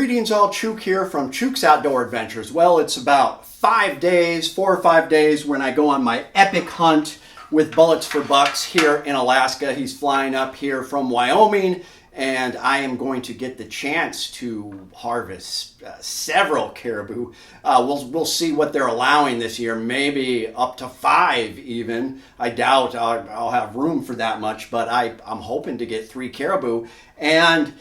Greetings all, Chuke here from Chuke's Outdoor Adventures. Well, it's about 5 days, 4 or 5 days when I go on my epic hunt with bullets for bucks here in Alaska. He's flying up here from Wyoming, and I am going to get the chance to harvest several caribou. We'll see what they're allowing this year, maybe up to 5 even. I doubt I'll have room for that much, but I'm hoping to get 3 caribou. And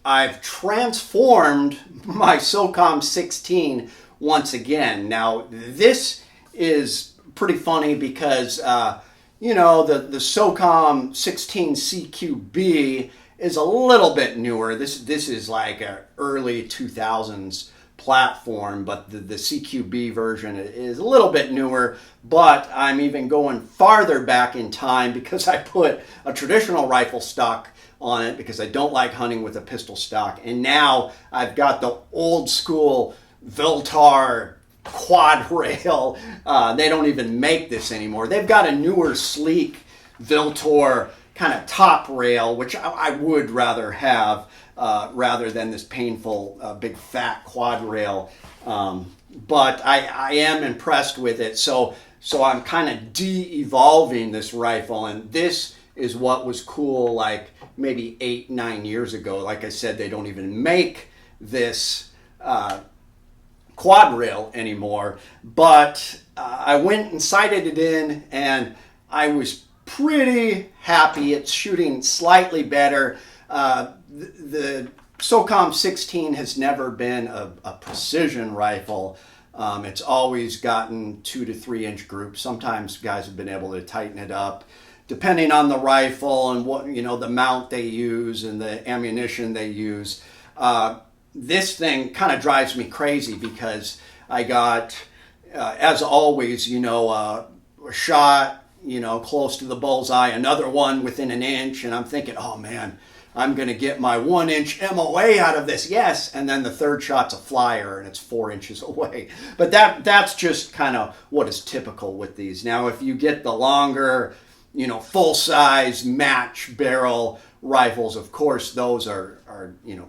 I've transformed my SOCOM 16 once again. Now, this is pretty funny because, the SOCOM 16 CQB is a little bit newer. This is like an early 2000s platform, but the CQB version is a little bit newer. But I'm even going farther back in time because I put a traditional rifle stock on it because I don't like hunting with a pistol stock. And now I've got the old school Viltar quad rail. They don't even make this anymore. They've got a newer, sleek Viltar kind of top rail, which I would rather have rather than this painful big fat quad rail. But I am impressed with it. So I'm kind of de-evolving this rifle, and this is what was cool like maybe 8-9 years ago. Like I said, they don't even make this quad rail anymore, but I went and sighted it in, and I was pretty happy. It's shooting slightly better. The SOCOM 16 has never been a precision rifle. It's always gotten 2 to 3 inch groups. Sometimes guys have been able to tighten it up depending on the rifle and what, the mount they use and the ammunition they use. This thing kind of drives me crazy because I got, as always, a shot, close to the bullseye, another one within an inch, and I'm thinking, oh man, I'm going to get my 1-inch M1A out of this, yes, and then the third shot's a flyer and it's 4 inches away. But that's just kind of what is typical with these. Now, if you get the longer, full-size match barrel rifles, of course, those are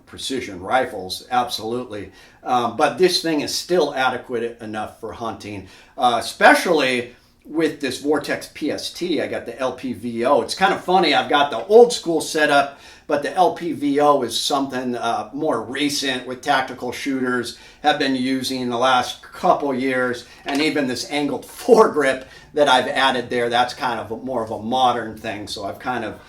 precision rifles, absolutely. But this thing is still adequate enough for hunting, especially with this Vortex PST. I got the LPVO. It's kind of funny. I've got the old school setup, but the LPVO is something more recent with tactical shooters have been using in the last couple years, and even this angled foregrip that I've added there, that's kind of more of a modern thing. So I've kind of,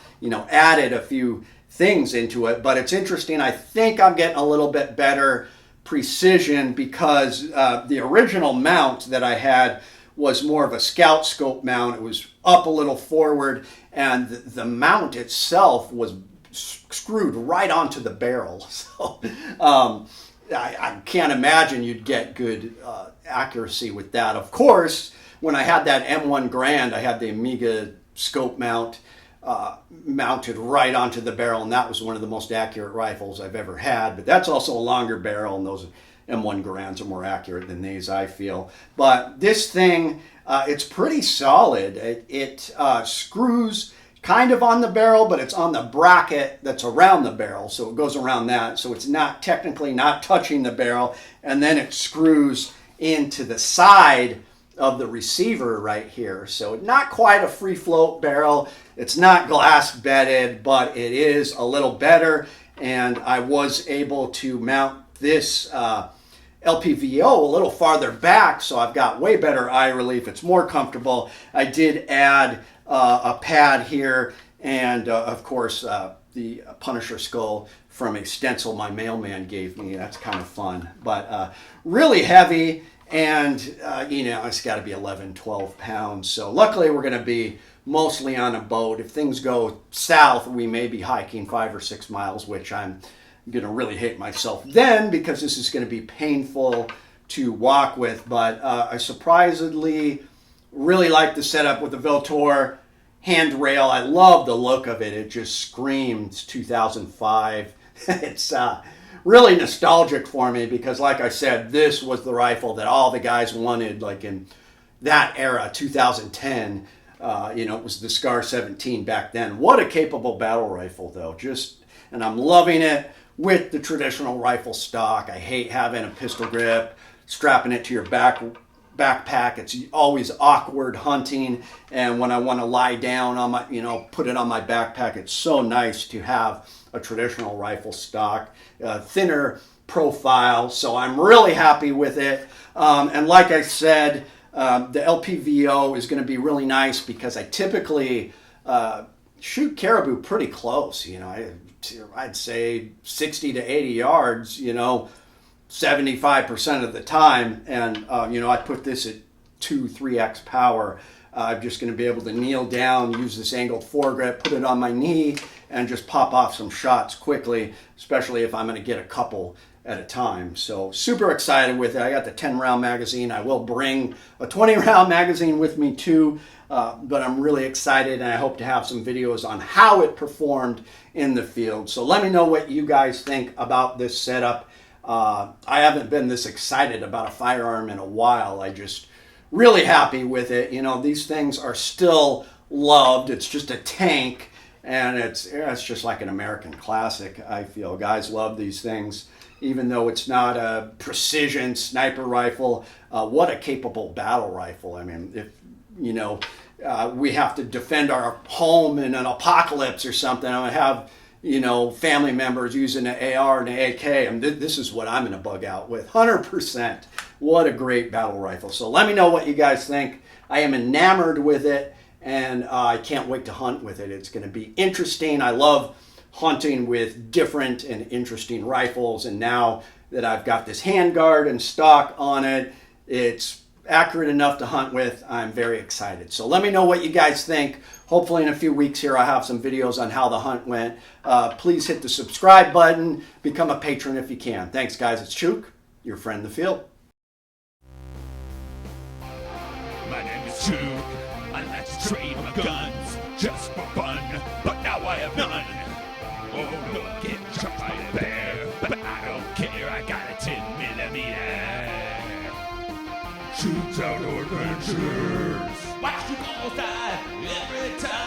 added a few things into it, but it's interesting. I think I'm getting a little bit better precision because the original mount that I had was more of a scout scope mount. It was up a little forward, and the mount itself was screwed right onto the barrel. So I can't imagine you'd get good accuracy with that. Of course, when I had that M1 Grand, I had the Amiga scope mount mounted right onto the barrel, and that was one of the most accurate rifles I've ever had. But that's also a longer barrel, and those M1 Grands are more accurate than these, I feel. But this thing, it's pretty solid. It screws kind of on the barrel, but it's on the bracket that's around the barrel, so it goes around that. So it's not technically not touching the barrel, and then it screws into the side of the receiver right here. So not quite a free float barrel. It's not glass bedded, but it is a little better. And I was able to mount this LPVO a little farther back, so I've got way better eye relief. It's more comfortable. I did add a pad here, and of course the Punisher skull from a stencil my mailman gave me. That's kind of fun, but really heavy. And, it's got to be 11, 12 pounds. So luckily we're going to be mostly on a boat. If things go south, we may be hiking 5 or 6 miles, which I'm going to really hate myself then because this is going to be painful to walk with. But I surprisingly really like the setup with the Viltar handrail. I love the look of it. It just screams 2005. It's really nostalgic for me because, like I said, this was the rifle that all the guys wanted, like in that era, 2010. It was the Scar 17 back then. What a capable battle rifle, though. And I'm loving it with the traditional rifle stock. I hate having a pistol grip, strapping it to your backpack. It's always awkward hunting, and when I want to lie down on my, put it on my backpack, it's so nice to have a traditional rifle stock, thinner profile. So I'm really happy with it. And like I said, the LPVO is going to be really nice because I typically shoot caribou pretty close. I'd say 60 to 80 yards, 75% of the time. And, I put this at 2-3x power. I'm just going to be able to kneel down, use this angled foregrip, put it on my knee, and just pop off some shots quickly, especially if I'm going to get a couple at a time. So super excited with it. I got the 10-round magazine. I will bring a 20-round magazine with me too, but I'm really excited, and I hope to have some videos on how it performed in the field. So let me know what you guys think about this setup. I haven't been this excited about a firearm in a while. I just really happy with it. These things are still loved. It's just a tank, and it's just like an American classic, I feel. Guys love these things. Even though it's not a precision sniper rifle, what a capable battle rifle. I mean, if, we have to defend our home in an apocalypse or something, I have, family members using an AR and an AK, and this is what I'm going to bug out with, 100%. What a great battle rifle. So let me know what you guys think. I am enamored with it, and I can't wait to hunt with it. It's going to be interesting. I love hunting with different and interesting rifles, and now that I've got this handguard and stock on it, it's accurate enough to hunt with. I'm very excited. So let me know what you guys think. Hopefully in a few weeks here I'll have some videos on how the hunt went. Please hit the subscribe button, become a patron if you can. Thanks guys, it's Chuke, your friend in the field. My name is Chuke. I like to trade my guns just for fun, but now I have none. Oh, look, get shot by a bear, but I don't care, I got a 10mm. Shoots outdoor adventures. Watch you go outside every time.